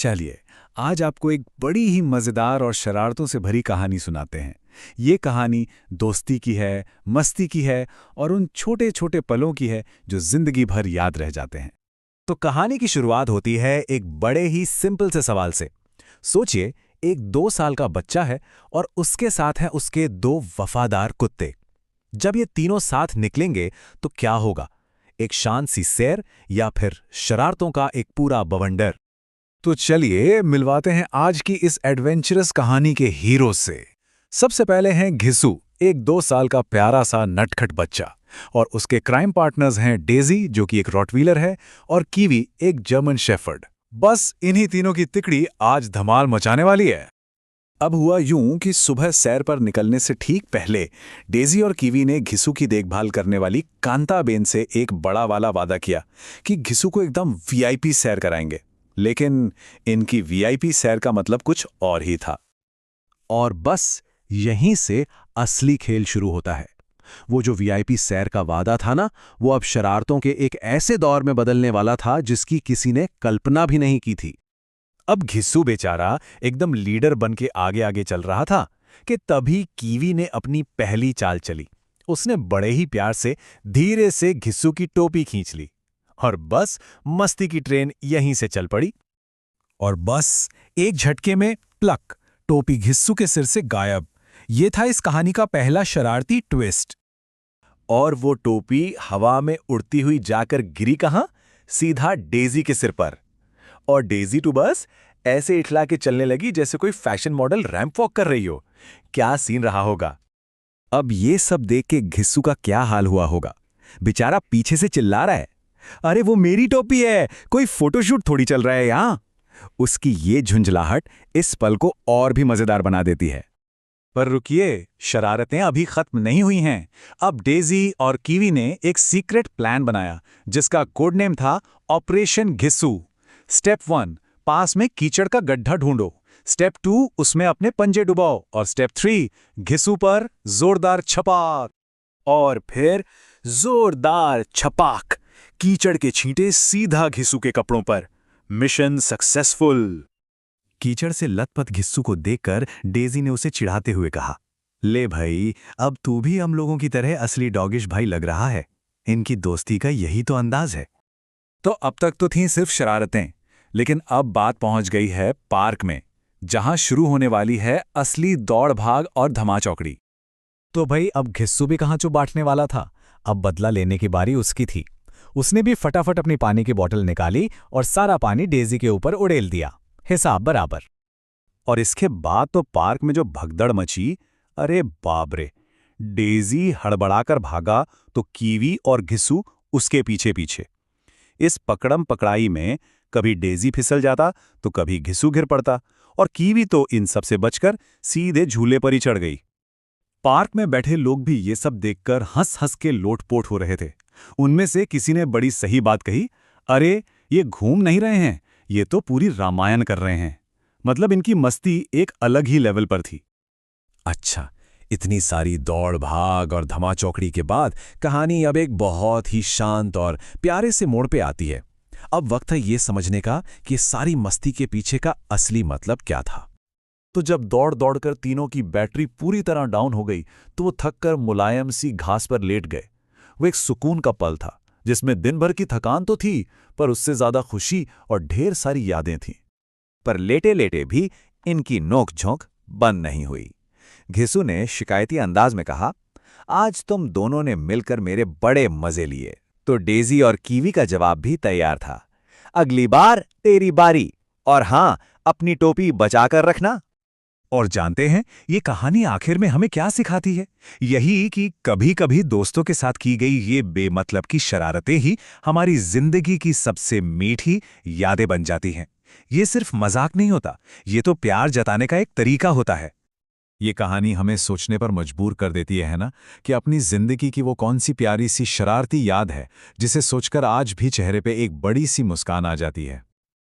चलिए, आज आपको एक बड़ी ही मज़ेदार और शरारतों से भरी कहानी सुनाते हैं। ये कहानी दोस्ती की है, मस्ती की है और उन छोटे-छोटे पलों की है जो ज़िंदगी भर याद रह जाते हैं। तो कहानी की शुरुआत होती है एक बड़े ही सिंपल से सवाल से। सोचिए, एक 2 साल का बच्चा है और उसके साथ हैं उसके 2 वफादार कुत्ते। जब ये तीनों साथ निकलेंगे तो क्या होगा? एक शांत सी सैर या फिर शरारतों का एक पूरा बवंडर? तो चलिए मिलवाते हैं आज की इस एडवेंचरस कहानी के हीरो से। सबसे पहले हैं घिसू, एक 2 साल का प्यारा सा नटखट बच्चा, और उसके क्राइम पार्टनर्स हैं डेजी जो कि एक रॉटवीलर है और कीवी एक जर्मन शेफर्ड। बस इन्हीं तीनों की तिकड़ी आज धमाल मचाने वाली है। अब हुआ यूं कि सुबह सैर पर निकलने से ठीक पहले डेजी और कीवी ने घिसू की देखभाल करने वाली कांताबेन से एक बड़ा वाला वादा किया कि घिसू को एकदम वीआईपी सैर कराएंगे। लेकिन इनकी वीआईपी सैर का मतलब कुछ और ही था। और बस यहीं से असली खेल शुरू होता है। वो जो वीआईपी सैर का वादा था ना, वो अब शरारतों के एक ऐसे दौर में बदलने वाला था जिसकी किसी ने कल्पना भी नहीं की थी। अब घिस्सू बेचारा एकदम लीडर बन के आगे आगे चल रहा था कि तभी कीवी ने अपनी पहली चाल चली। उसने बड़े ही प्यार से धीरे से घिस्सू की टोपी खींच ली और बस मस्ती की ट्रेन यहीं से चल पड़ी। और बस एक झटके में प्लक, टोपी घिस्सू के सिर से गायब। ये था इस कहानी का पहला शरारती ट्विस्ट। और वो टोपी हवा में उड़ती हुई जाकर गिरी कहाँ? सीधा डेजी के सिर पर। और डेजी तो बस ऐसे इठला के चलने लगी जैसे कोई फैशन मॉडल रैंप वॉक कर रही हो। क्या सीन रहा होगा? अब ये सब देख के घिस्सू का क्या हाल हुआ होगा? बेचारा पीछे से चिल्ला रहा है, अरे वो मेरी टोपी है, कोई फोटोशूट थोड़ी चल रहा है यहाँ। उसकी ये झुंझलाहट इस पल को और भी मजेदार बना देती है। पर रुकिए, शरारतें अभी खत्म नहीं हुई हैं। अब डेजी और कीवी ने एक सीक्रेट प्लान बनाया जिसका कोड नेम था ऑपरेशन घिस्सू। स्टेप 1, पास में कीचड़ का गड्ढा ढूंढो। स्टेप 2, उसमें अपने पंजे डुबाओ। और स्टेप 3, घिस्सू पर जोरदार छपाक। और फिर जोरदार छपाक, कीचड़ के छींटे सीधा घिस्सू के कपड़ों पर। Mission successful. कीचड़ से लथपथ घिस्सू को देखकर डेजी ने उसे चिढ़ाते हुए कहा, ले भाई, अब तू भी हम लोगों की तरह असली डॉगिश भाई लग रहा है। इनकी दोस्ती का यही तो अंदाज है। तो अब तक तो थीं सिर्फ शरारतें, लेकिन अब बात पहुंच गई है पार्क में, जहां शुरू होने वाली है असली दौड़ भाग और धमाचौकड़ी। तो भाई अब घिस्सू भी कहाँ चो बांटने वाला था। अब बदला लेने की बारी उसकी थी। उसने भी फटाफट अपनी पानी की बोतल निकाली और सारा पानी डेजी के ऊपर उड़ेल दिया, हिसाब बराबर। और इसके बाद तो पार्क में जो भगदड़ मची, अरे बाप रे। डेजी हड़बड़ाकर भागा तो कीवी और घिस्सू उसके पीछे पीछे। इस पकड़म पकड़ाई में कभी डेजी फिसल जाता तो कभी घिस्सू गिर पड़ता, और कीवी तो इन सब से बचकर सीधे झूले पर ही चढ़ गई। पार्क में बैठे लोग भी ये सब देखकर हंस हंस के लोटपोट हो रहे थे। उनमें से किसी ने बड़ी सही बात कही, अरे ये घूम नहीं रहे हैं, ये तो पूरी रामायण कर रहे हैं। मतलब इनकी मस्ती एक अलग ही लेवल पर थी। अच्छा, इतनी सारी दौड़ भाग और धमाचौकड़ी के बाद कहानी अब एक बहुत ही शांत और प्यारे से मोड़ पे आती है। अब वक्त है ये समझने का कि सारी मस्ती के पीछे का असली मतलब क्या था। तो जब दौड़ दौड़कर तीनों की बैटरी पूरी तरह डाउन हो गई तो वो थककर मुलायम सी घास पर लेट गए। वो एक सुकून का पल था जिसमें दिन भर की थकान तो थी, पर उससे ज्यादा खुशी और ढेर सारी यादें थीं। पर लेटे लेटे भी इनकी नोक-झोंक बंद नहीं हुई। घिस्सू ने शिकायती अंदाज में कहा, आज तुम दोनों ने मिलकर मेरे बड़े मजे लिए। तो डेजी और कीवी का जवाब भी तैयार था, अगली बार तेरी बारी, और हां, अपनी टोपी बचाकर रखना। और जानते हैं ये कहानी आखिर में हमें क्या सिखाती है? यही कि कभी-कभी दोस्तों के साथ की गई ये बेमतलब की शरारतें ही हमारी जिंदगी की सबसे मीठी यादें बन जाती हैं। ये सिर्फ मजाक नहीं होता, ये तो प्यार जताने का एक तरीका होता है। ये कहानी हमें सोचने पर मजबूर कर देती है ना, कि अपनी जिंदगी की वो कौन सी प्यारी सी शरारती याद है जिसे सोचकर आज भी चेहरे पे एक बड़ी सी मुस्कान आ जाती है।